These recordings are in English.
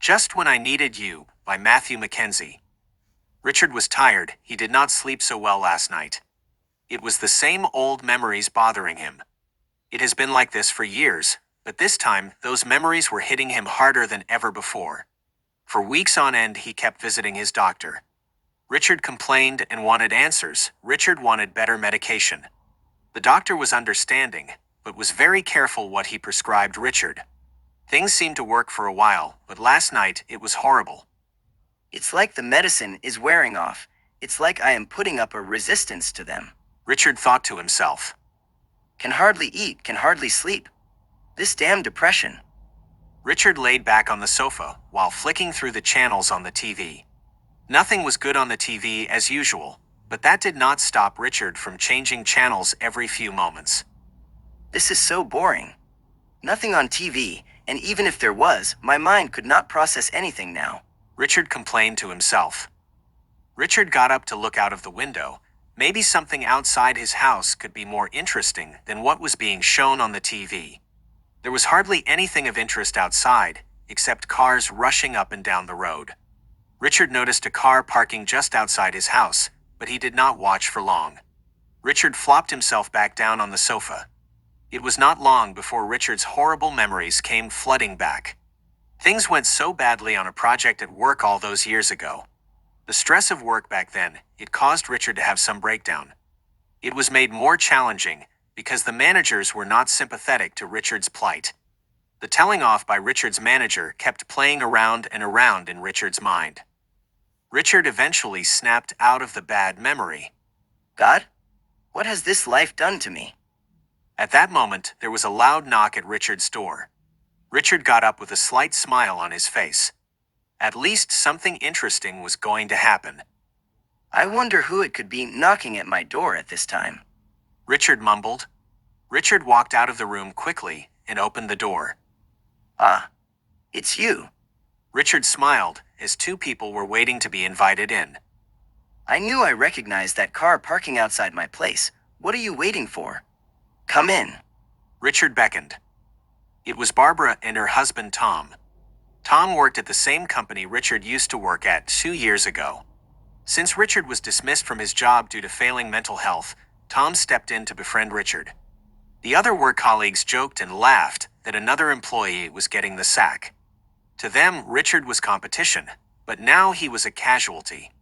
Just When I Needed You by Matthew McKenzie. Richard was tired. He did not sleep so well last night. It was the same old memories bothering him. It has been like this for years, but this time, those memories were hitting him harder than ever before. For weeks on end, he kept visiting his doctor. Richard complained and wanted answers. Richard wanted better medication. The doctor was understanding, but was very careful what he prescribed Richard. Things seemed to work for a while, but last night it was horrible. It's like the medicine is wearing off. It's like I am putting up a resistance to them. Richard thought to himself. Can hardly eat, can hardly sleep. This damn depression. Richard laid back on the sofa while flicking through the channels on the TV. Nothing was good on the TV as usual, but that did not stop Richard from changing channels every few moments. This is so boring. Nothing on TV, and even if there was, my mind could not process anything now. Richard complained to himself. Richard got up to look out of the window. Maybe something outside his house could be more interesting than what was being shown on the TV. There was hardly anything of interest outside, except cars rushing up and down the road. Richard noticed a car parking just outside his house, but he did not watch for long. Richard flopped himself back down on the sofa. It was not long before Richard's horrible memories came flooding back. Things went so badly on a project at work all those years ago. The stress of work back then, it caused Richard to have some breakdown. It was made more challenging because the managers were not sympathetic to Richard's plight. The telling off by Richard's manager kept playing around and around in Richard's mind. Richard eventually snapped out of the bad memory. God, what has this life done to me? At that moment, there was a loud knock at Richard's door. Richard got up with a slight smile on his face. At least something interesting was going to happen. I wonder who it could be knocking at my door at this time. Richard mumbled. Richard walked out of the room quickly and opened the door. Ah, it's you. Richard smiled as two people were waiting to be invited in. I knew I recognized that car parking outside my place. What are you waiting for? Come in. Richard beckoned. It was Barbara and her husband Tom. Tom worked at the same company Richard used to work at 2 years ago. Since Richard was dismissed from his job due to failing mental health, Tom stepped in to befriend Richard. The other work colleagues joked and laughed that another employee was getting the sack. To them, Richard was competition, but now he was a casualty.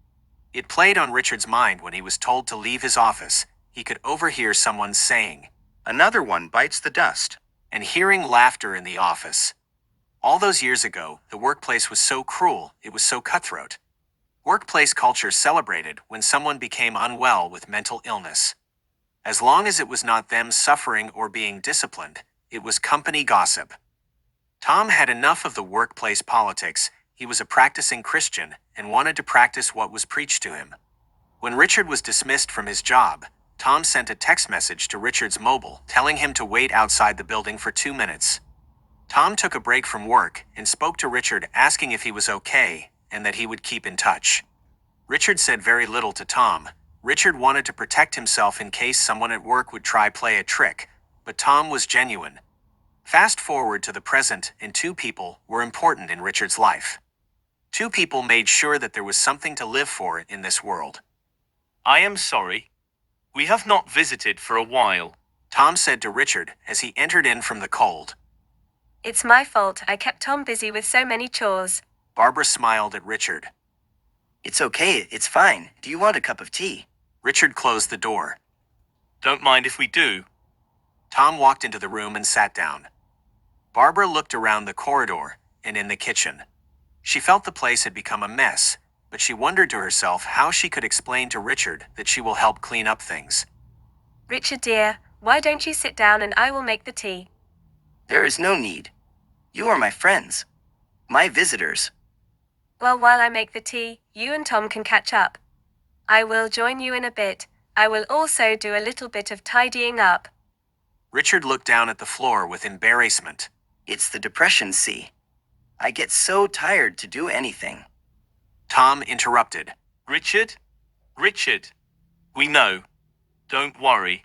It played on Richard's mind when he was told to leave his office. He could overhear someone saying, "Another one bites the dust," and hearing laughter in the office. All those years ago, the workplace was so cruel, it was so cutthroat. Workplace culture celebrated when someone became unwell with mental illness. As long as it was not them suffering or being disciplined, it was company gossip. Tom had enough of the workplace politics. He was a practicing Christian and wanted to practice what was preached to him. When Richard was dismissed from his job, Tom sent a text message to Richard's mobile telling him to wait outside the building for 2 minutes. Tom took a break from work and spoke to Richard asking if he was okay and that he would keep in touch. Richard said very little to Tom. Richard wanted to protect himself in case someone at work would try play a trick, but Tom was genuine. Fast forward to the present, and two people were important in Richard's life. Two people made sure that there was something to live for in this world. "I am sorry. We have not visited for a while," Tom said to Richard as he entered in from the cold. It's my fault. I kept Tom busy with so many chores. Barbara smiled at Richard. It's okay, it's fine. Do you want a cup of tea? Richard closed the door. "Don't mind if we do." Tom walked into the room and sat down. Barbara looked around the corridor and in the kitchen. She felt the place had become a mess, but she wondered to herself how she could explain to Richard that she will help clean up things. Richard dear, why don't you sit down and I will make the tea? There is no need. You are my friends. My visitors. Well, while I make the tea, you and Tom can catch up. I will join you in a bit. I will also do a little bit of tidying up. Richard looked down at the floor with embarrassment. It's the depression, see. I get so tired to do anything. Tom interrupted. Richard? Richard. We know. Don't worry.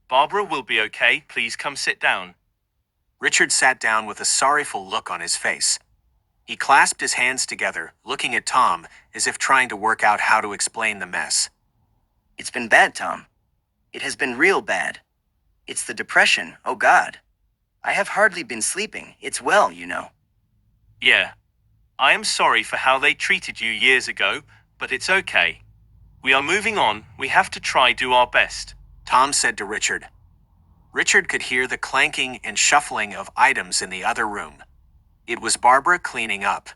Barbara will be okay. Please come sit down. Richard sat down with a sorrowful look on his face. He clasped his hands together, looking at Tom, as if trying to work out how to explain the mess. It's been bad, Tom. It has been real bad. It's the depression, oh God. I have hardly been sleeping, it's well, you know. Yeah. I am sorry for how they treated you years ago, but it's okay. We are moving on, we have to try do our best. Tom said to Richard. Richard could hear the clanking and shuffling of items in the other room. It was Barbara cleaning up.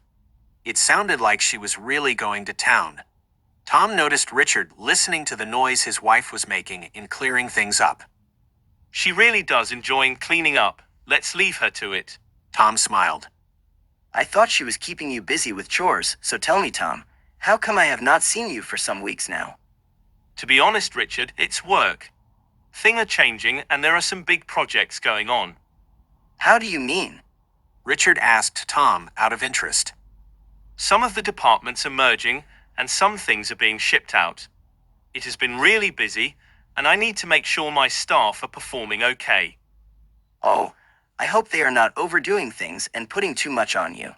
It sounded like she was really going to town. Tom noticed Richard listening to the noise his wife was making in clearing things up. She really does enjoy cleaning up. Let's leave her to it. Tom smiled. I thought she was keeping you busy with chores, so tell me, Tom, how come I have not seen you for some weeks now? To be honest, Richard, it's work. Things are changing and there are some big projects going on. How do you mean? Richard asked Tom out of interest. Some of the departments are merging and some things are being shipped out. It has been really busy and I need to make sure my staff are performing okay. Oh, I hope they are not overdoing things and putting too much on you.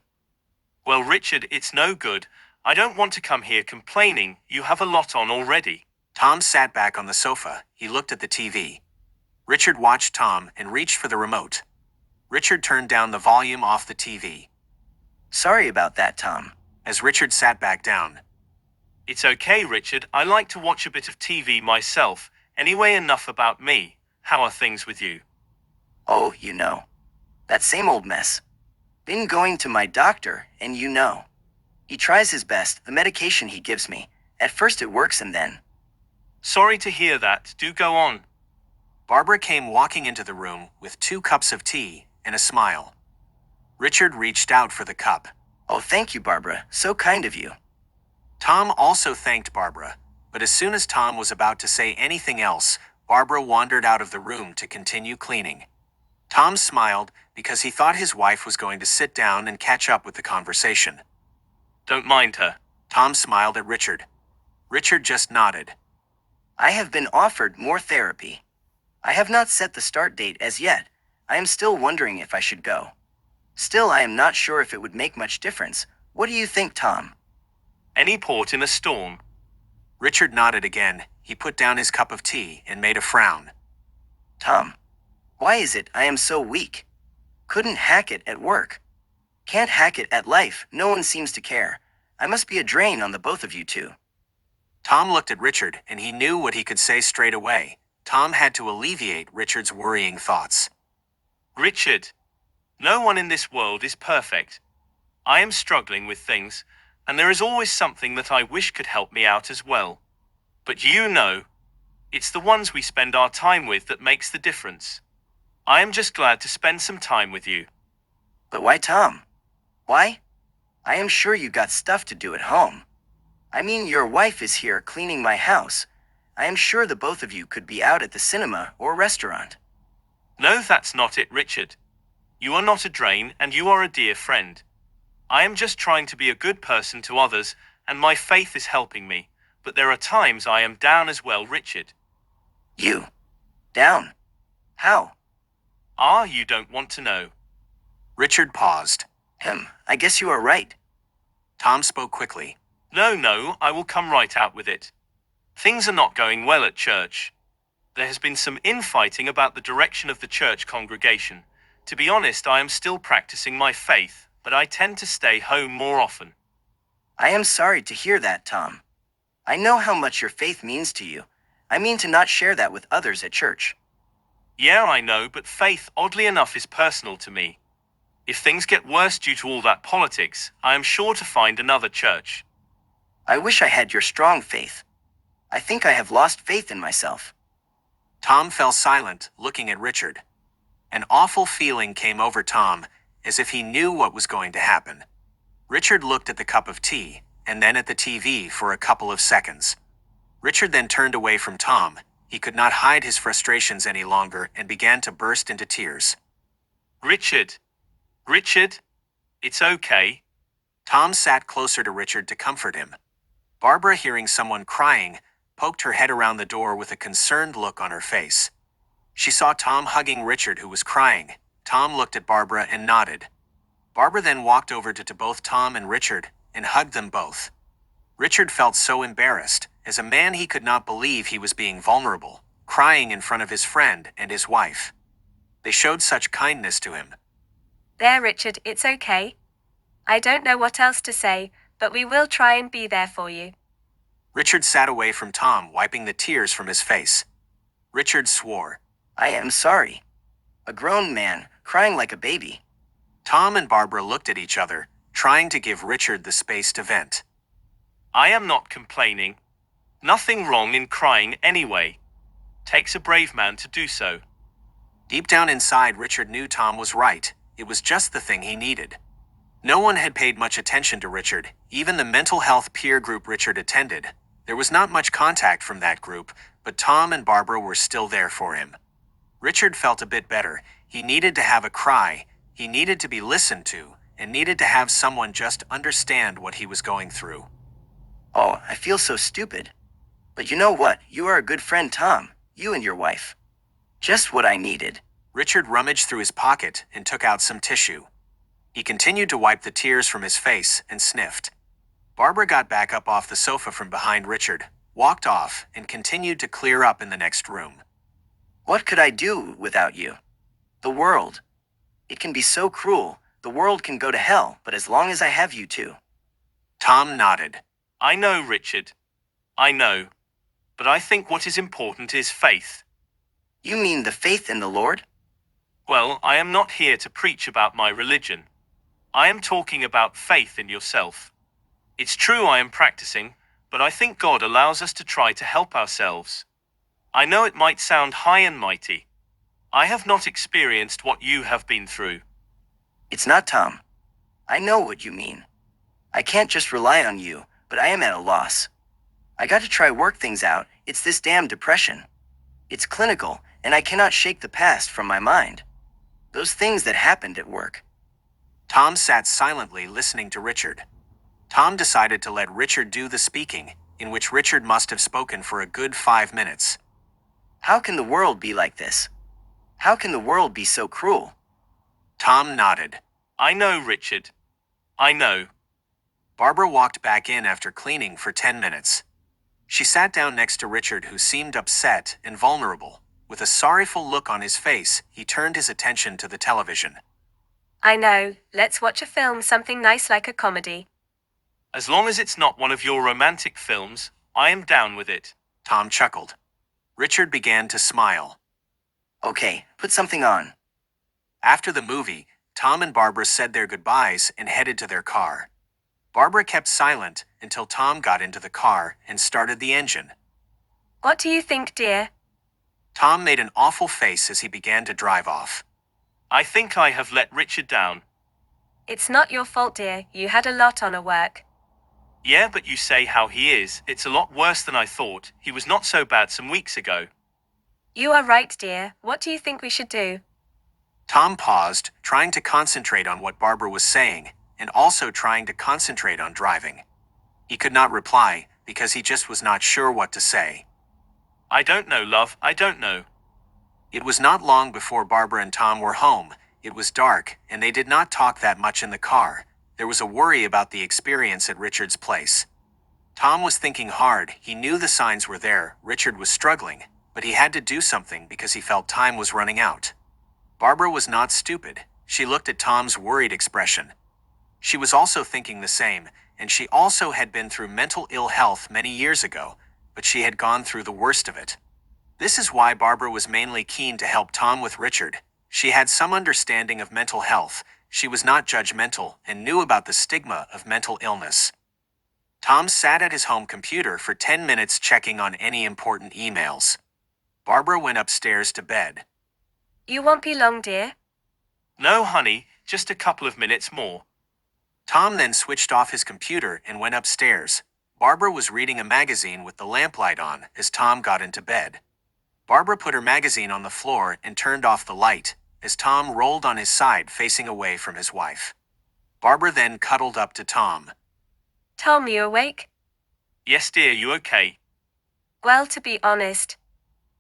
Well, Richard, it's no good. I don't want to come here complaining. You have a lot on already. Tom sat back on the sofa. He looked at the TV. Richard watched Tom and reached for the remote. Richard turned down the volume off the TV. Sorry about that, Tom. As Richard sat back down. It's okay, Richard. I like to watch a bit of TV myself. Anyway, enough about me. How are things with you? Oh, you know. That same old mess. Been going to my doctor, and you know. He tries his best, the medication he gives me. At first it works and then. Sorry to hear that. Do go on. Barbara came walking into the room with 2 cups of tea and a smile. Richard reached out for the cup. Oh, thank you, Barbara. So kind of you. Tom also thanked Barbara, but as soon as Tom was about to say anything else, Barbara wandered out of the room to continue cleaning. Tom smiled because he thought his wife was going to sit down and catch up with the conversation. Don't mind her. Tom smiled at Richard. Richard just nodded. I have been offered more therapy. I have not set the start date as yet. I am still wondering if I should go. Still, I am not sure if it would make much difference. What do you think, Tom? Any port in a storm. Richard nodded again. He put down his cup of tea and made a frown. Tom, why is it I am so weak? Couldn't hack it at work. Can't hack it at life. No one seems to care. I must be a drain on the both of you two. Tom looked at Richard and he knew what he could say straight away. Tom had to alleviate Richard's worrying thoughts. Richard, no one in this world is perfect. I am struggling with things, and there is always something that I wish could help me out as well. But you know, it's the ones we spend our time with that makes the difference. I am just glad to spend some time with you. But why, Tom? Why? I am sure you got stuff to do at home. I mean, your wife is here cleaning my house. I am sure the both of you could be out at the cinema or restaurant. No, that's not it, Richard. You are not a drain and you are a dear friend. I am just trying to be a good person to others, and my faith is helping me. But there are times I am down as well, Richard. You? Down? How? You don't want to know. Richard paused. I guess you are right. Tom spoke quickly. No, I will come right out with it. Things are not going well at church. There has been some infighting about the direction of the church congregation. To be honest, I am still practicing my faith, but I tend to stay home more often. I am sorry to hear that, Tom. I know how much your faith means to you. I mean to not share that with others at church. Yeah, I know, but faith, oddly enough, is personal to me. If things get worse due to all that politics, I am sure to find another church. I wish I had your strong faith. I think I have lost faith in myself. Tom fell silent, looking at Richard. An awful feeling came over Tom, as if he knew what was going to happen. Richard looked at the cup of tea, and then at the TV for a couple of seconds. Richard then turned away from Tom. He could not hide his frustrations any longer and began to burst into tears. Richard, it's okay. Tom sat closer to Richard to comfort him. Barbara, hearing someone crying, poked her head around the door with a concerned look on her face. She saw Tom hugging Richard, who was crying. Tom looked at Barbara and nodded. Barbara then walked over to both Tom and Richard and hugged them both. Richard felt so embarrassed. As a man, he could not believe he was being vulnerable, crying in front of his friend and his wife. They showed such kindness to him. There, Richard, it's okay. I don't know what else to say, but we will try and be there for you. Richard sat away from Tom, wiping the tears from his face. Richard swore. I am sorry. A grown man, crying like a baby. Tom and Barbara looked at each other, trying to give Richard the space to vent. I am not complaining. Nothing wrong in crying anyway. Takes a brave man to do so. Deep down inside, Richard knew Tom was right. It was just the thing he needed. No one had paid much attention to Richard, even the mental health peer group Richard attended. There was not much contact from that group, but Tom and Barbara were still there for him. Richard felt a bit better. He needed to have a cry, he needed to be listened to, and needed to have someone just understand what he was going through. Oh, I feel so stupid. But you know what? You are a good friend, Tom. You and your wife. Just what I needed. Richard rummaged through his pocket and took out some tissue. He continued to wipe the tears from his face and sniffed. Barbara got back up off the sofa from behind Richard, walked off, and continued to clear up in the next room. What could I do without you? The world. It can be so cruel. The world can go to hell, but as long as I have you two. Tom nodded. I know, Richard. I know. But I think what is important is faith. You mean the faith in the Lord? Well, I am not here to preach about my religion. I am talking about faith in yourself. It's true I am practicing, but I think God allows us to try to help ourselves. I know it might sound high and mighty. I have not experienced what you have been through. It's not, Tom. I know what you mean. I can't just rely on you, but I am at a loss. I got to try work things out. It's this damn depression. It's clinical, and I cannot shake the past from my mind. Those things that happened at work. Tom sat silently listening to Richard. Tom decided to let Richard do the speaking, in which Richard must have spoken for a good 5 minutes. How can the world be like this? How can the world be so cruel? Tom nodded. I know, Richard. I know. Barbara walked back in after cleaning for 10 minutes. She sat down next to Richard, who seemed upset and vulnerable. With a sorrowful look on his face, he turned his attention to the television. I know, let's watch a film, something nice like a comedy. As long as it's not one of your romantic films, I am down with it. Tom chuckled. Richard began to smile. Okay, put something on. After the movie, Tom and Barbara said their goodbyes and headed to their car. Barbara kept silent until Tom got into the car and started the engine. What do you think, dear? Tom made an awful face as he began to drive off. I think I have let Richard down. It's not your fault, dear. You had a lot on at work. Yeah, but you say how he is. It's a lot worse than I thought. He was not so bad some weeks ago. You are right, dear. What do you think we should do? Tom paused, trying to concentrate on what Barbara was saying, and also trying to concentrate on driving. He could not reply, because he just was not sure what to say. I don't know, love, I don't know. It was not long before Barbara and Tom were home. It was dark, and they did not talk that much in the car. There was a worry about the experience at Richard's place. Tom was thinking hard. He knew the signs were there. Richard was struggling, but he had to do something because he felt time was running out. Barbara was not stupid. She looked at Tom's worried expression. She was also thinking the same, and she also had been through mental ill health many years ago, but she had gone through the worst of it. This is why Barbara was mainly keen to help Tom with Richard. She had some understanding of mental health. She was not judgmental and knew about the stigma of mental illness. Tom sat at his home computer for 10 minutes checking on any important emails. Barbara went upstairs to bed. You won't be long, dear. No, honey, just a couple of minutes more. Tom then switched off his computer and went upstairs. Barbara was reading a magazine with the lamplight on as Tom got into bed. Barbara put her magazine on the floor and turned off the light as Tom rolled on his side facing away from his wife. Barbara then cuddled up to Tom. Tom, you awake? Yes, dear, you okay? Well, to be honest,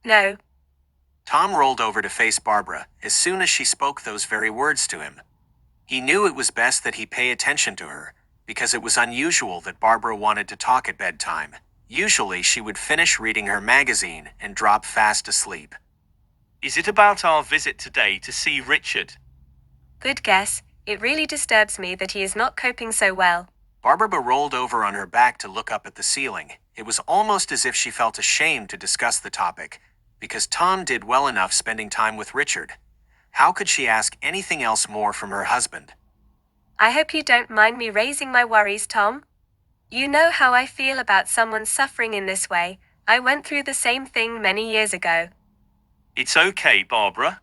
no. Tom rolled over to face Barbara as soon as she spoke those very words to him. He knew it was best that he pay attention to her, because it was unusual that Barbara wanted to talk at bedtime. Usually she would finish reading her magazine and drop fast asleep. Is it about our visit today to see Richard? Good guess. It really disturbs me that he is not coping so well. Barbara rolled over on her back to look up at the ceiling. It was almost as if she felt ashamed to discuss the topic, because Tom did well enough spending time with Richard. How could she ask anything else more from her husband? I hope you don't mind me raising my worries, Tom. You know how I feel about someone suffering in this way. I went through the same thing many years ago. It's okay, Barbara.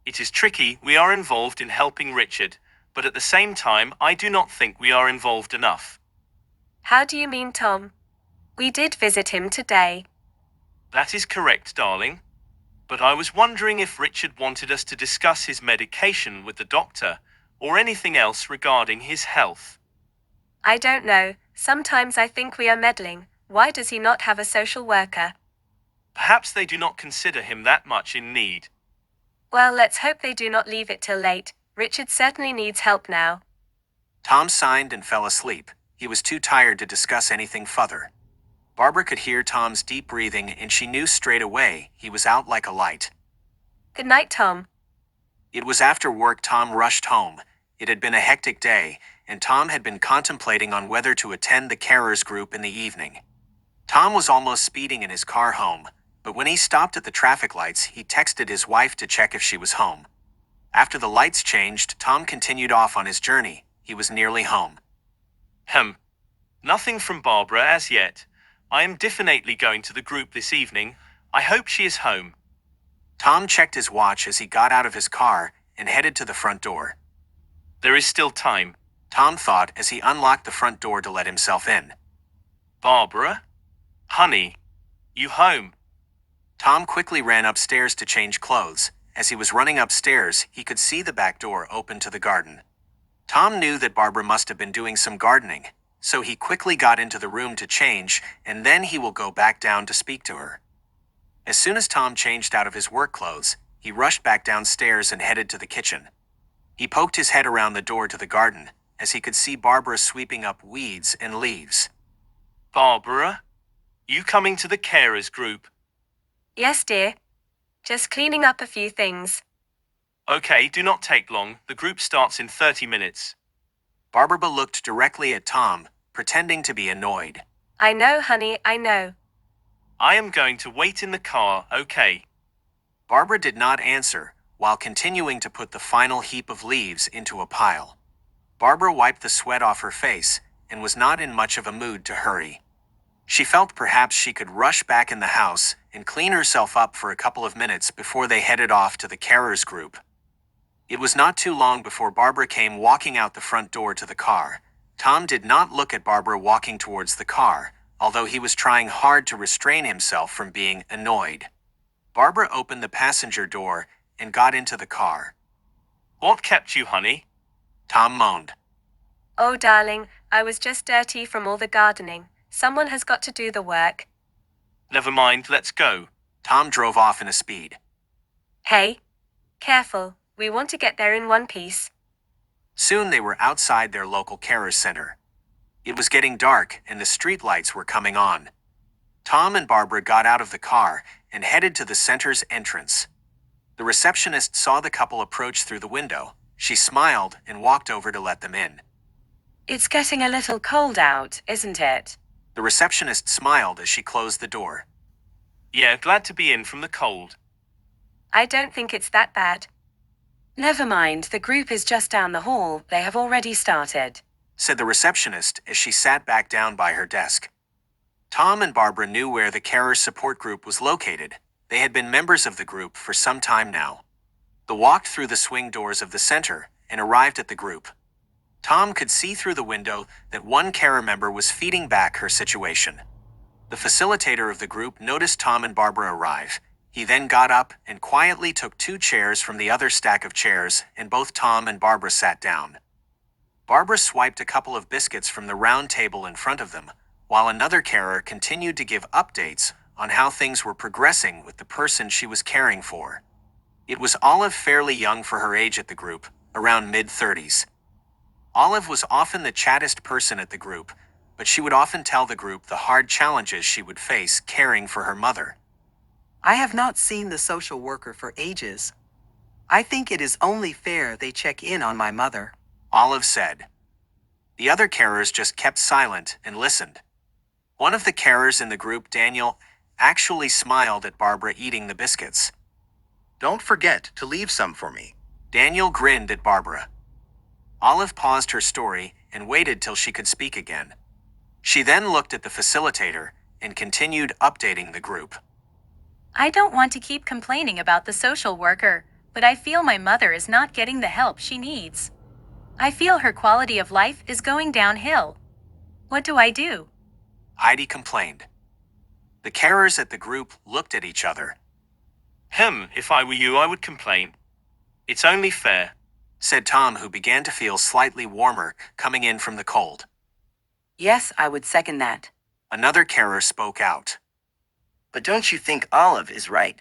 It is tricky. We are involved in helping Richard, but at the same time, I do not think we are involved enough. How do you mean, Tom? We did visit him today. That is correct, darling. But I was wondering if Richard wanted us to discuss his medication with the doctor, or anything else regarding his health. I don't know. Sometimes I think we are meddling. Why does he not have a social worker? Perhaps they do not consider him that much in need. Well, let's hope they do not leave it till late. Richard certainly needs help now. Tom signed and fell asleep. He was too tired to discuss anything further. Barbara could hear Tom's deep breathing, and she knew straight away he was out like a light. Good night, Tom. It was after work Tom rushed home. It had been a hectic day, and Tom had been contemplating on whether to attend the carers group in the evening. Tom was almost speeding in his car home, but when he stopped at the traffic lights, he texted his wife to check if she was home. After the lights changed, Tom continued off on his journey. He was nearly home. Nothing from Barbara as yet. I am definitely going to the group this evening. I hope she is home. Tom checked his watch as he got out of his car and headed to the front door. There is still time. Tom thought as he unlocked the front door to let himself in. Barbara? Honey, you home? Tom quickly ran upstairs to change clothes. As he was running upstairs, he could see the back door open to the garden. Tom knew that Barbara must have been doing some gardening, so he quickly got into the room to change, and then he will go back down to speak to her. As soon as Tom changed out of his work clothes, he rushed back downstairs and headed to the kitchen. He poked his head around the door to the garden, as he could see Barbara sweeping up weeds and leaves. Barbara? You coming to the carers group? Yes, dear. Just cleaning up a few things. Okay, do not take long. The group starts in 30 minutes. Barbara looked directly at Tom, pretending to be annoyed. I know, honey, I know. I am going to wait in the car, okay? Barbara did not answer, while continuing to put the final heap of leaves into a pile. Barbara wiped the sweat off her face and was not in much of a mood to hurry. She felt perhaps she could rush back in the house and clean herself up for a couple of minutes before they headed off to the carers group. It was not too long before Barbara came walking out the front door to the car. Tom did not look at Barbara walking towards the car, although he was trying hard to restrain himself from being annoyed. Barbara opened the passenger door and got into the car. What kept you, honey? Tom moaned. Oh, darling, I was just dirty from all the gardening. Someone has got to do the work. Never mind, let's go. Tom drove off in a speed. Hey, careful. We want to get there in one piece. Soon they were outside their local carers center. It was getting dark and the street lights were coming on. Tom and Barbara got out of the car and headed to the center's entrance. The receptionist saw the couple approach through the window. She smiled and walked over to let them in. It's getting a little cold out, isn't it? The receptionist smiled as she closed the door. Yeah, glad to be in from the cold. I don't think it's that bad. Never mind, the group is just down the hall. They have already started, said the receptionist as she sat back down by her desk. Tom and Barbara knew where the carer support group was located. They had been members of the group for some time now. They walked through the swing doors of the center and arrived at the group. Tom could see through the window that one carer member was feeding back her situation. The facilitator of the group noticed Tom and Barbara arrive. He then got up and quietly took 2 chairs from the other stack of chairs, and both Tom and Barbara sat down. Barbara swiped a couple of biscuits from the round table in front of them, while another carer continued to give updates on how things were progressing with the person she was caring for. It was Olive, fairly young for her age at the group, around mid-30s. Olive was often the chattest person at the group, but she would often tell the group the hard challenges she would face caring for her mother. I have not seen the social worker for ages. I think it is only fair they check in on my mother. Olive said. The other carers just kept silent and listened. One of the carers in the group, Daniel, actually smiled at Barbara eating the biscuits. Don't forget to leave some for me. Daniel grinned at Barbara. Olive paused her story and waited till she could speak again. She then looked at the facilitator and continued updating the group. I don't want to keep complaining about the social worker, but I feel my mother is not getting the help she needs. I feel her quality of life is going downhill. What do I do? Heidi complained. The carers at the group looked at each other. If I were you, I would complain. It's only fair, said Tom, who began to feel slightly warmer coming in from the cold. Yes, I would second that. Another carer spoke out. But don't you think Olive is right?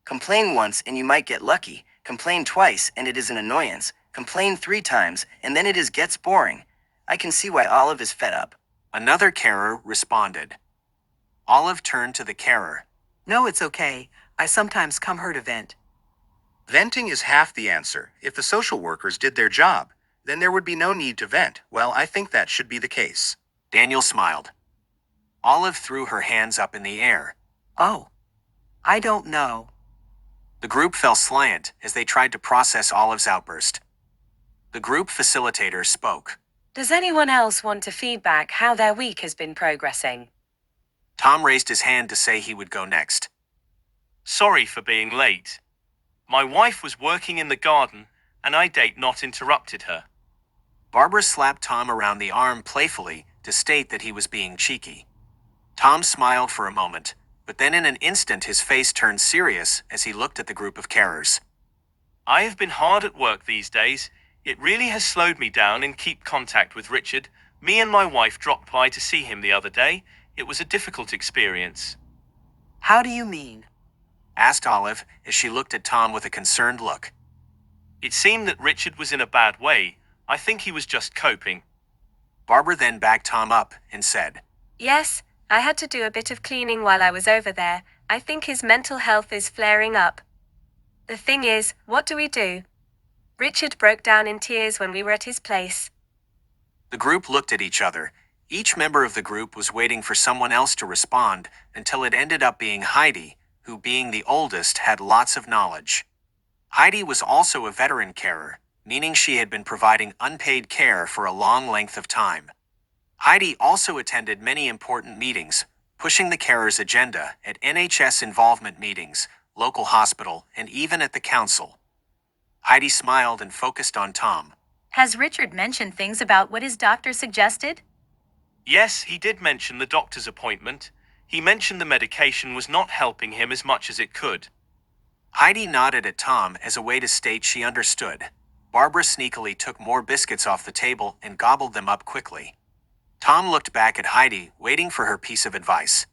Complain once and you might get lucky. Complain twice and it is an annoyance. Complain 3 times and then it gets boring. I can see why Olive is fed up. Another carer responded. Olive turned to the carer. No, it's okay. I sometimes come here to vent. Venting is half the answer. If the social workers did their job, then there would be no need to vent. Well, I think that should be the case. Daniel smiled. Olive threw her hands up in the air. Oh, I don't know. The group fell silent as they tried to process Olive's outburst. The group facilitator spoke. Does anyone else want to feedback how their week has been progressing? Tom raised his hand to say he would go next. Sorry for being late. My wife was working in the garden, and I not interrupted her. Barbara slapped Tom around the arm playfully to state that he was being cheeky. Tom smiled for a moment, but then in an instant his face turned serious as he looked at the group of carers. I have been hard at work these days. It really has slowed me down in keep contact with Richard. Me and my wife dropped by to see him the other day. It was a difficult experience. How do you mean? Asked Olive as she looked at Tom with a concerned look. It seemed that Richard was in a bad way. I think he was just coping. Barbara then backed Tom up and said, Yes, I had to do a bit of cleaning while I was over there. I think his mental health is flaring up. The thing is, what do we do? Richard broke down in tears when we were at his place. The group looked at each other. Each member of the group was waiting for someone else to respond until it ended up being Heidi, who, being the oldest, had lots of knowledge. Heidi was also a veteran carer, meaning she had been providing unpaid care for a long length of time. Heidi also attended many important meetings, pushing the carers' agenda at NHS involvement meetings, local hospital, and even at the council. Heidi smiled and focused on Tom. Has Richard mentioned things about what his doctor suggested? Yes, he did mention the doctor's appointment. He mentioned the medication was not helping him as much as it could. Heidi nodded at Tom as a way to state she understood. Barbara sneakily took more biscuits off the table and gobbled them up quickly. Tom looked back at Heidi, waiting for her piece of advice.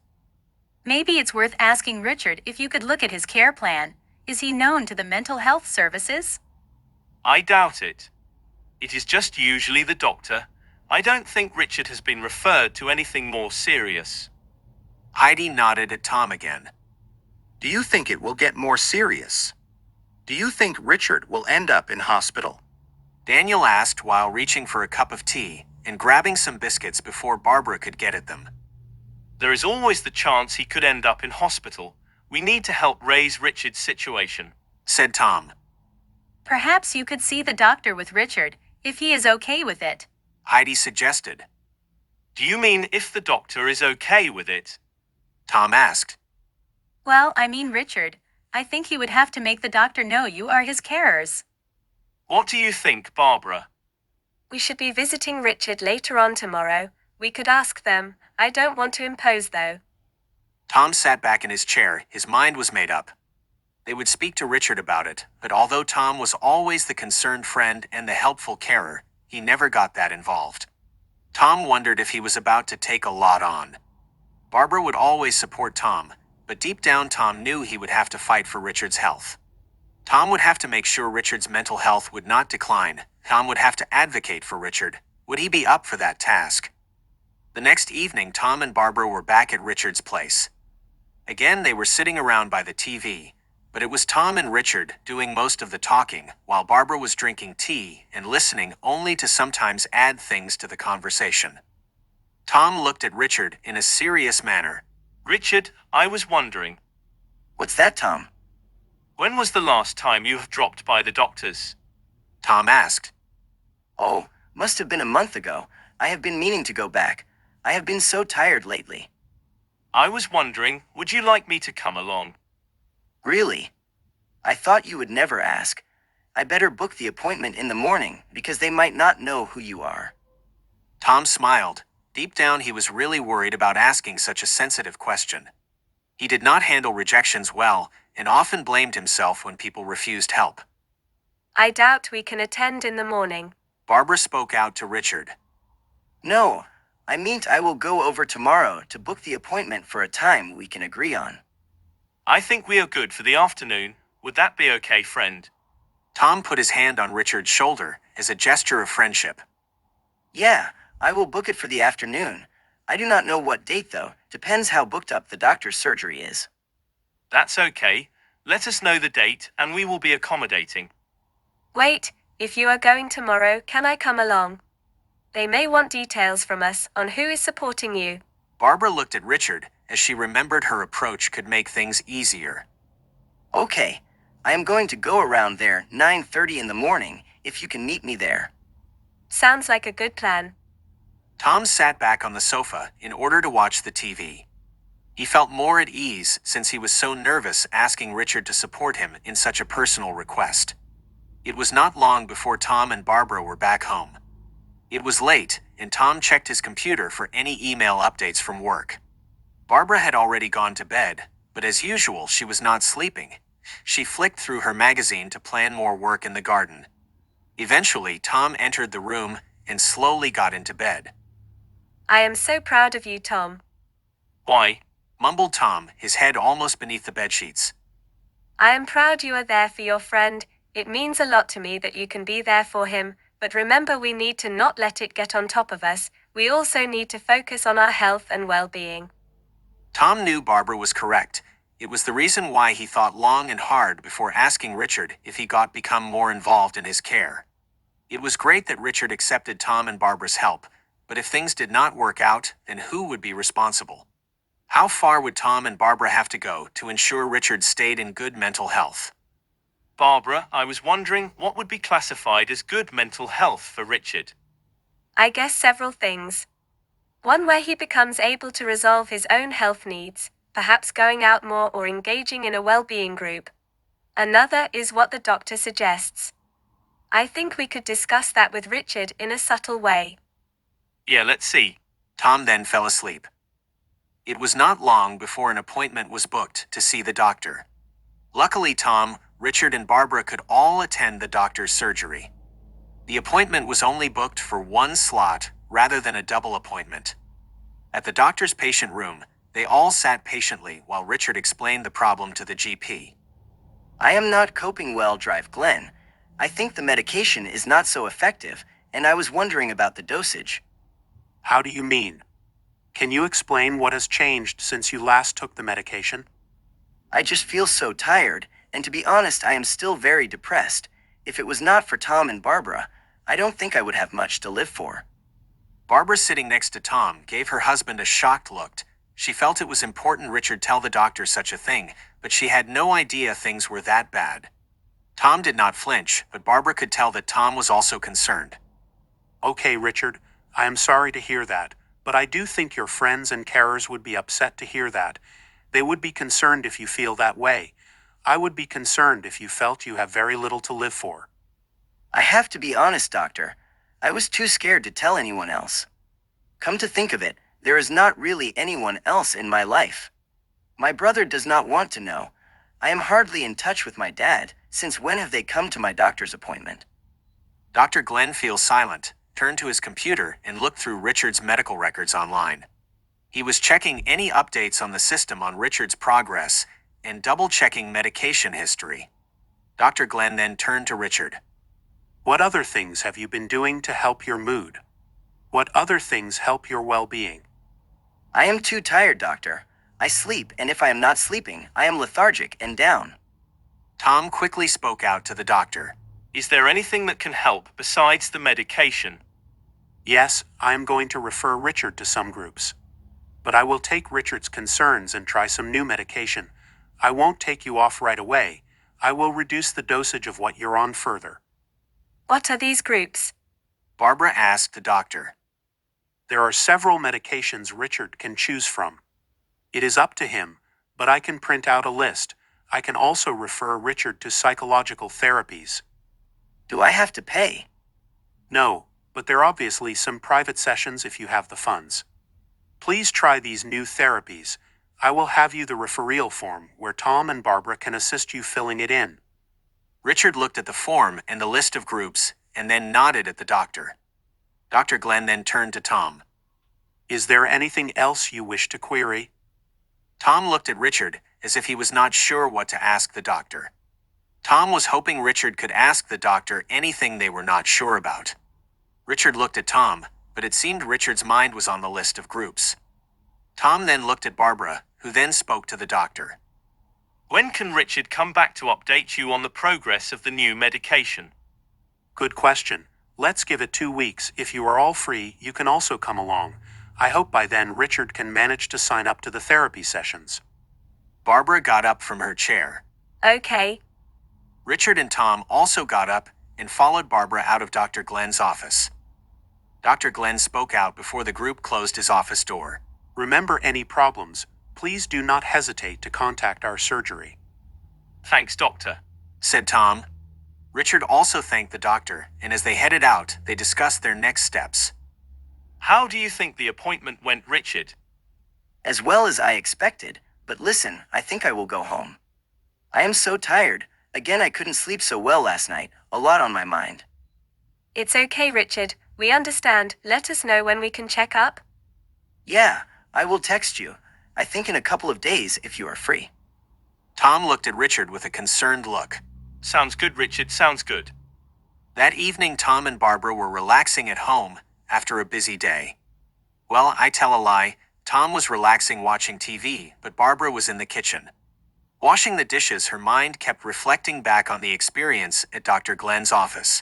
Maybe it's worth asking Richard if you could look at his care plan. Is he known to the mental health services? I doubt it. It is just usually the doctor. I don't think Richard has been referred to anything more serious. Heidi nodded at Tom again. Do you think it will get more serious? Do you think Richard will end up in hospital? Daniel asked while reaching for a cup of tea and grabbing some biscuits before Barbara could get at them. There is always the chance he could end up in hospital. We need to help raise Richard's situation, said Tom. Perhaps you could see the doctor with Richard, if he is okay with it. Heidi suggested. Do you mean if the doctor is okay with it? Tom asked. Well, I mean Richard. I think he would have to make the doctor know you are his carers. What do you think, Barbara? We should be visiting Richard later on tomorrow. We could ask them. I don't want to impose, though. Tom sat back in his chair. His mind was made up. They would speak to Richard about it, but although Tom was always the concerned friend and the helpful carer, he never got that involved. Tom wondered if he was about to take a lot on. Barbara would always support Tom, but deep down Tom knew he would have to fight for Richard's health. Tom would have to make sure Richard's mental health would not decline, Tom would have to advocate for Richard. Would he be up for that task? The next evening, Tom and Barbara were back at Richard's place. Again, they were sitting around by the TV, but it was Tom and Richard doing most of the talking, while Barbara was drinking tea and listening only to sometimes add things to the conversation. Tom looked at Richard in a serious manner. Richard, I was wondering, What's that, Tom? when was the last time you have dropped by the doctor's? Tom asked. Oh, must have been a month ago. I have been meaning to go back. I have been so tired lately. I was wondering, would you like me to come along? Really? I thought you would never ask. I better book the appointment in the morning because they might not know who you are. Tom smiled. Deep down, he was really worried about asking such a sensitive question. He did not handle rejections well and often blamed himself when people refused help. I doubt we can attend in the morning. Barbara spoke out to Richard. No, I meant I will go over tomorrow to book the appointment for a time we can agree on. I think we are good for the afternoon. Would that be okay, friend? Tom put his hand on Richard's shoulder as a gesture of friendship. Yeah, I will book it for the afternoon. I do not know what date though. Depends how booked up the doctor's surgery is. That's okay. Let us know the date and we will be accommodating. Wait, if you are going tomorrow, can I come along? They may want details from us on who is supporting you. Barbara looked at Richard as she remembered her approach could make things easier. Okay, I am going to go around there 9:30 in the morning if you can meet me there. Sounds like a good plan. Tom sat back on the sofa in order to watch the TV. He felt more at ease since he was so nervous asking Richard to support him in such a personal request. It was not long before Tom and Barbara were back home. It was late, and Tom checked his computer for any email updates from work. Barbara had already gone to bed, but as usual, she was not sleeping. She flicked through her magazine to plan more work in the garden. Eventually, Tom entered the room and slowly got into bed. I am so proud of you, Tom. Why? Mumbled Tom, his head almost beneath the bedsheets. I am proud you are there for your friend. It means a lot to me that you can be there for him, but remember we need to not let it get on top of us. We also need to focus on our health and well-being. Tom knew Barbara was correct. It was the reason why he thought long and hard before asking Richard if he got become more involved in his care. It was great that Richard accepted Tom and Barbara's help, but if things did not work out, then who would be responsible? How far would Tom and Barbara have to go to ensure Richard stayed in good mental health? Barbara, I was wondering what would be classified as good mental health for Richard. I guess several things. One where he becomes able to resolve his own health needs, perhaps going out more or engaging in a well-being group. Another is what the doctor suggests. I think we could discuss that with Richard in a subtle way. Yeah, let's see. Tom then fell asleep. It was not long before an appointment was booked to see the doctor. Luckily, Tom, Richard, and Barbara could all attend the doctor's surgery. The appointment was only booked for one slot rather than a double appointment. At the doctor's patient room, they all sat patiently while Richard explained the problem to the GP. I am not coping well, Glenn. I think the medication is not so effective, and I was wondering about the dosage. How do you mean? Can you explain what has changed since you last took the medication? I just feel so tired, and to be honest, I am still very depressed. If it was not for Tom and Barbara, I don't think I would have much to live for. Barbara, sitting next to Tom, gave her husband a shocked look. She felt it was important Richard tell the doctor such a thing, but she had no idea things were that bad. Tom did not flinch, but Barbara could tell that Tom was also concerned. Okay, Richard, I am sorry to hear that, but I do think your friends and carers would be upset to hear that. They would be concerned if you feel that way. I would be concerned if you felt you have very little to live for. I have to be honest, doctor. I was too scared to tell anyone else. Come to think of it, there is not really anyone else in my life. My brother does not want to know. I am hardly in touch with my dad. Since when have they come to my doctor's appointment? Dr. Glenn feels silent, turned to his computer, and looked through Richard's medical records online. He was checking any updates on the system on Richard's progress and double-checking medication history. Dr. Glenn then turned to Richard. What other things have you been doing to help your mood? What other things help your well-being? I am too tired, doctor. I sleep, and if I am not sleeping, I am lethargic and down. Tom quickly spoke out to the doctor. Is there anything that can help besides the medication? Yes, I am going to refer Richard to some groups. But I will take Richard's concerns and try some new medication. I won't take you off right away. I will reduce the dosage of what you're on further. What are these groups? Barbara asked the doctor. There are several medications Richard can choose from. It is up to him, but I can print out a list. I can also refer Richard to psychological therapies. Do I have to pay? No, but there are obviously some private sessions if you have the funds. Please try these new therapies. I will have you the referral form where Tom and Barbara can assist you filling it in. Richard looked at the form and the list of groups and then nodded at the doctor. Dr. Glenn then turned to Tom. Is there anything else you wish to query? Tom looked at Richard as if he was not sure what to ask the doctor. Tom was hoping Richard could ask the doctor anything they were not sure about. Richard looked at Tom, but it seemed Richard's mind was on the list of groups. Tom then looked at Barbara, who then spoke to the doctor. When can Richard come back to update you on the progress of the new medication? Good question. Let's give it 2 weeks. If you are all free, you can also come along. I hope by then Richard can manage to sign up to the therapy sessions. Barbara got up from her chair. Okay. Richard and Tom also got up and followed Barbara out of Dr. Glenn's office. Dr. Glenn spoke out before the group closed his office door. Remember, any problems, please do not hesitate to contact our surgery. Thanks, doctor, said Tom. Richard also thanked the doctor, and as they headed out, they discussed their next steps. How do you think the appointment went, Richard? As well as I expected, but listen, I think I will go home. I am so tired. Again, I couldn't sleep so well last night. A lot on my mind. It's okay, Richard. We understand. Let us know when we can check up. Yeah, I will text you. I think in a couple of days if you are free. Tom looked at Richard with a concerned look. Sounds good, Richard, sounds good. That evening, Tom and Barbara were relaxing at home after a busy day. Well, I tell a lie. Tom was relaxing watching TV, but Barbara was in the kitchen. Washing the dishes, her mind kept reflecting back on the experience at Dr. Glenn's office.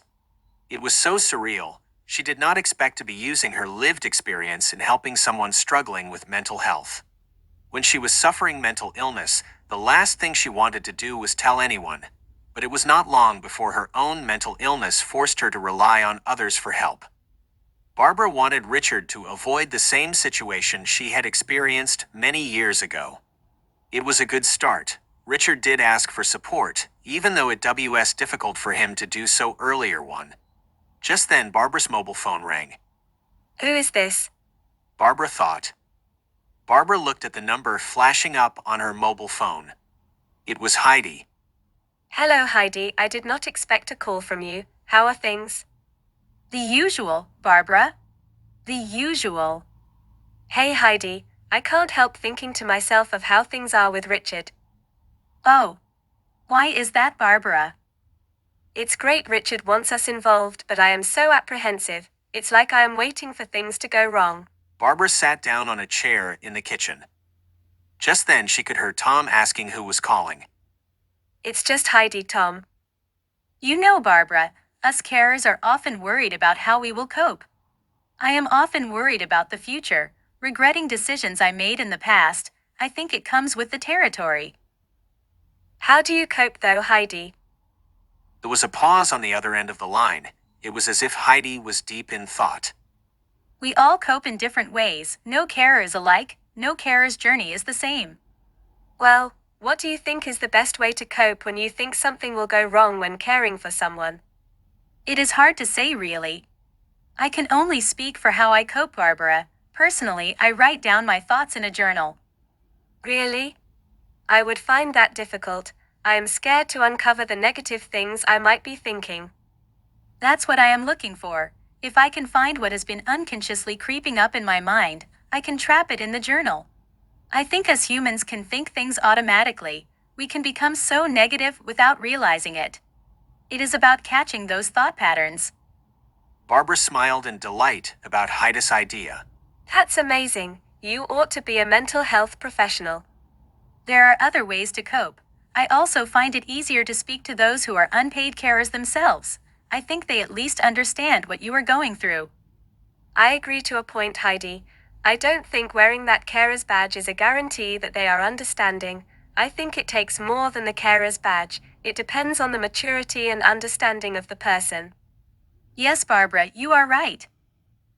It was so surreal. She did not expect to be using her lived experience in helping someone struggling with mental health. When she was suffering mental illness, the last thing she wanted to do was tell anyone. But it was not long before her own mental illness forced her to rely on others for help. Barbara wanted Richard to avoid the same situation she had experienced many years ago. It was a good start. Richard did ask for support, even though it was difficult for him to do so earlier one. Just then, Barbara's mobile phone rang. Who is this? Barbara thought. Barbara looked at the number flashing up on her mobile phone. It was Heidi. Hello, Heidi. I did not expect a call from you. How are things? The usual, Barbara. The usual. Hey, Heidi. I can't help thinking to myself of how things are with Richard. Oh. Why is that, Barbara? It's great Richard wants us involved, but I am so apprehensive. It's like I am waiting for things to go wrong. Barbara sat down on a chair in the kitchen. Just then, she could hear Tom asking who was calling. It's just Heidi, Tom. You know, Barbara, us carers are often worried about how we will cope. I am often worried about the future, regretting decisions I made in the past. I think it comes with the territory. How do you cope though, Heidi? There was a pause on the other end of the line. It was as if Heidi was deep in thought. We all cope in different ways. No carer is alike. No carer's journey is the same. Well, what do you think is the best way to cope when you think something will go wrong when caring for someone? It is hard to say, really. I can only speak for how I cope, Barbara. Personally, I write down my thoughts in a journal. Really? I would find that difficult. I am scared to uncover the negative things I might be thinking. That's what I am looking for. If I can find what has been unconsciously creeping up in my mind, I can trap it in the journal. I think as humans can think things automatically, we can become so negative without realizing it. It is about catching those thought patterns. Barbara smiled in delight about Heidi's idea. That's amazing. You ought to be a mental health professional. There are other ways to cope. I also find it easier to speak to those who are unpaid carers themselves. I think they at least understand what you are going through. I agree to a point, Heidi. I don't think wearing that carer's badge is a guarantee that they are understanding. I think it takes more than the carer's badge. It depends on the maturity and understanding of the person. Yes, Barbara, you are right.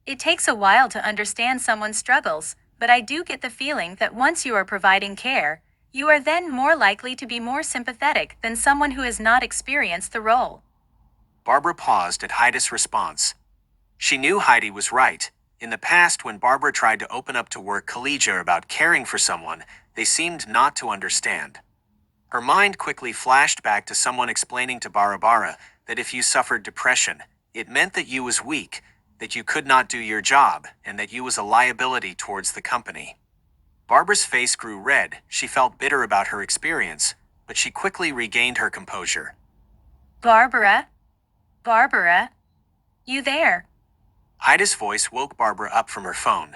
It takes a while to understand someone's struggles, but I do get the feeling that once you are providing care, you are then more likely to be more sympathetic than someone who has not experienced the role. Barbara paused at Heidi's response. She knew Heidi was right. In the past, when Barbara tried to open up to work collegia about caring for someone, they seemed not to understand. Her mind quickly flashed back to someone explaining to Barbara that if you suffered depression, it meant that you was weak, that you could not do your job, and that you was a liability towards the company. Barbara's face grew red. She felt bitter about her experience, but she quickly regained her composure. Barbara? Barbara? You there? Heidi's voice woke Barbara up from her phone.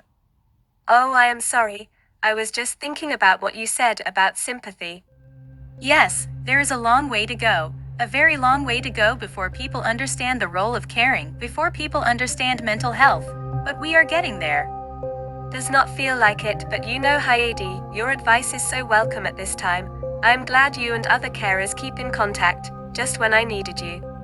Oh, I am sorry. I was just thinking about what you said about sympathy. Yes, there is a long way to go. A very long way to go before people understand the role of caring, before people understand mental health. But we are getting there. Does not feel like it, but you know, Heidi, your advice is so welcome at this time. I am glad you and other carers keep in contact, just when I needed you.